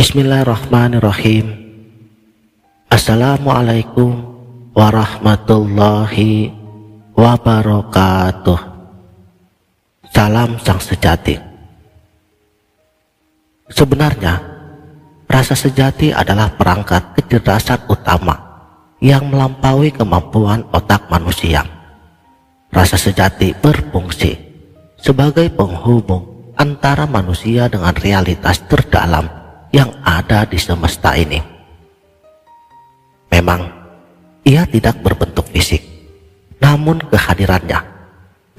Bismillahirrahmanirrahim. Assalamualaikum warahmatullahi wabarakatuh. Salam sang sejati. Sebenarnya, rasa sejati adalah perangkat kecerdasan utama yang melampaui kemampuan otak manusia. Rasa sejati berfungsi sebagai penghubung antara manusia dengan realitas terdalam yang ada di semesta ini. Memang ia tidak berbentuk fisik, namun kehadirannya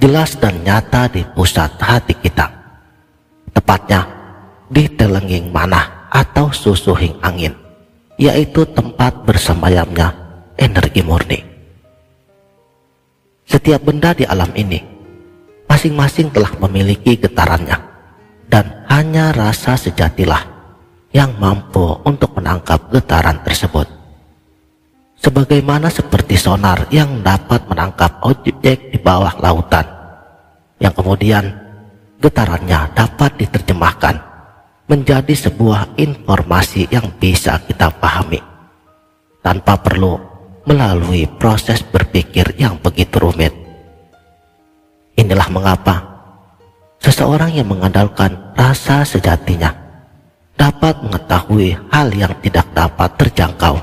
jelas dan nyata di pusat hati kita, tepatnya di telenging manah atau susuhing angin, yaitu tempat bersemayamnya energi murni. Setiap benda di alam ini masing-masing telah memiliki getarannya, dan hanya rasa sejatilah yang mampu untuk menangkap getaran tersebut. Sebagaimana seperti sonar yang dapat menangkap objek di bawah lautan, yang kemudian getarannya dapat diterjemahkan menjadi sebuah informasi yang bisa kita pahami, tanpa perlu melalui proses berpikir yang begitu rumit. Inilah mengapa seseorang yang mengandalkan rasa sejatinya dapat mengetahui hal yang tidak dapat terjangkau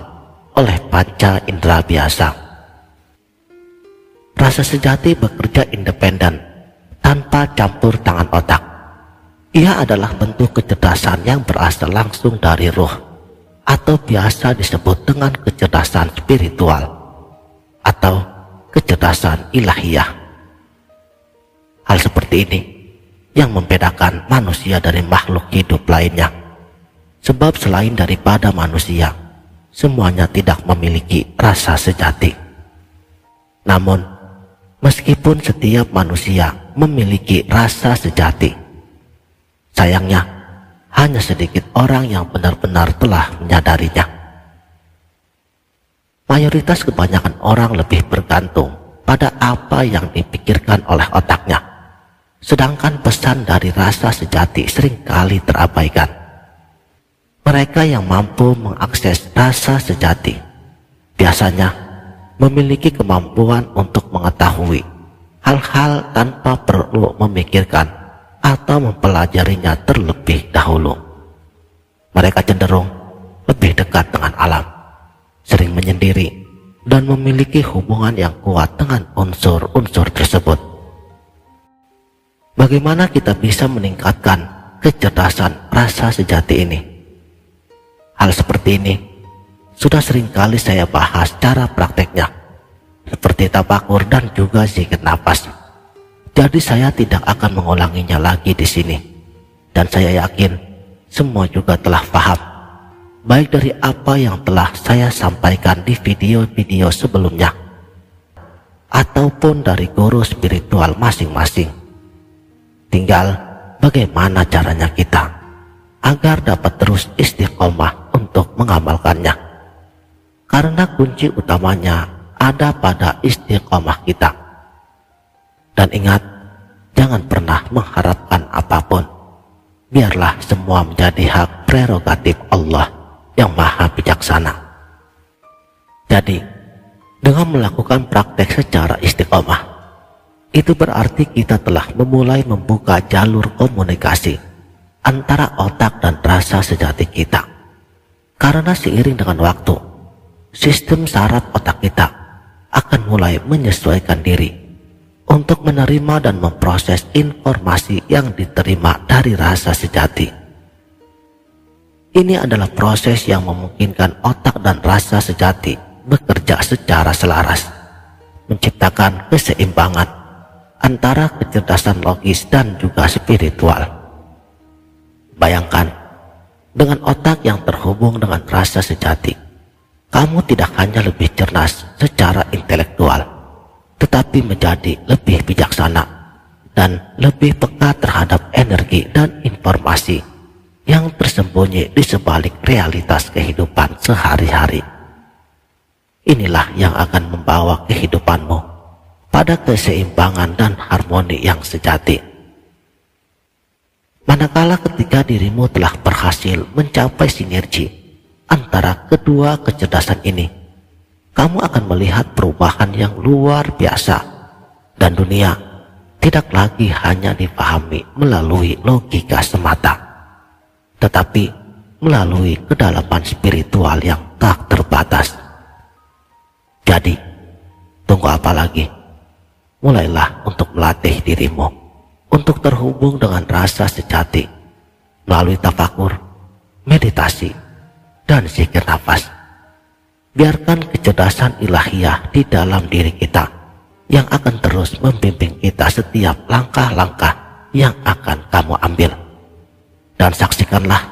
oleh panca indera biasa. Rasa sejati bekerja independen tanpa campur tangan otak. Ia adalah bentuk kecerdasan yang berasal langsung dari ruh, atau biasa disebut dengan kecerdasan spiritual atau kecerdasan ilahiyah. Hal seperti ini yang membedakan manusia dari makhluk hidup lainnya. Sebab selain daripada manusia, semuanya tidak memiliki rasa sejati. Namun, meskipun setiap manusia memiliki rasa sejati, sayangnya hanya sedikit orang yang benar-benar telah menyadarinya. Mayoritas kebanyakan orang lebih bergantung pada apa yang dipikirkan oleh otaknya, sedangkan pesan dari rasa sejati seringkali terabaikan. Mereka yang mampu mengakses rasa sejati biasanya memiliki kemampuan untuk mengetahui hal-hal tanpa perlu memikirkan atau mempelajarinya terlebih dahulu. Mereka cenderung lebih dekat dengan alam, sering menyendiri, dan memiliki hubungan yang kuat dengan unsur-unsur tersebut. Bagaimana kita bisa meningkatkan kecerdasan rasa sejati ini? Hal seperti ini sudah seringkali saya bahas cara prakteknya, seperti tafakur dan juga zikir nafas. Jadi saya tidak akan mengulanginya lagi di sini, dan saya yakin semua juga telah paham, baik dari apa yang telah saya sampaikan di video-video sebelumnya, ataupun dari guru spiritual masing-masing. Tinggal bagaimana caranya kita agar dapat terus istiqomah untuk mengamalkannya, karena kunci utamanya ada pada istiqomah kita. Dan ingat, jangan pernah mengharapkan apapun, biarlah semua menjadi hak prerogatif Allah yang maha bijaksana. Jadi, dengan melakukan praktek secara istiqomah, itu berarti kita telah memulai membuka jalur komunikasi antara otak dan rasa sejati kita. Karena seiring dengan waktu, sistem saraf otak kita akan mulai menyesuaikan diri untuk menerima dan memproses informasi yang diterima dari rasa sejati. Ini adalah proses yang memungkinkan otak dan rasa sejati bekerja secara selaras, menciptakan keseimbangan antara kecerdasan logis dan juga spiritual. Bayangkan, dengan otak yang terhubung dengan rasa sejati, kamu tidak hanya lebih cerdas secara intelektual, tetapi menjadi lebih bijaksana dan lebih peka terhadap energi dan informasi yang tersembunyi di sebalik realitas kehidupan sehari-hari. Inilah yang akan membawa kehidupanmu pada keseimbangan dan harmoni yang sejati. Manakala ketika dirimu telah berhasil mencapai sinergi antara kedua kecerdasan ini, kamu akan melihat perubahan yang luar biasa, dan dunia tidak lagi hanya dipahami melalui logika semata, tetapi melalui kedalaman spiritual yang tak terbatas. Jadi, tunggu apa lagi? Mulailah untuk melatih dirimu untuk terhubung dengan rasa sejati melalui tafakur, meditasi, dan zikir nafas. Biarkan kecerdasan ilahiyah di dalam diri kita yang akan terus membimbing kita setiap langkah-langkah yang akan kamu ambil. Dan saksikanlah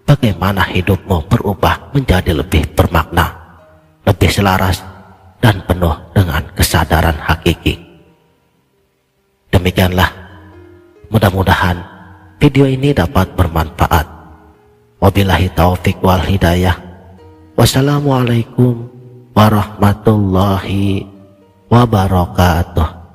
bagaimana hidupmu berubah menjadi lebih bermakna, lebih selaras, dan penuh dengan kesadaran hakiki. Demikianlah, mudah-mudahan video ini dapat bermanfaat. Wabillahi taufik wal hidayah. Wassalamualaikum warahmatullahi wabarakatuh.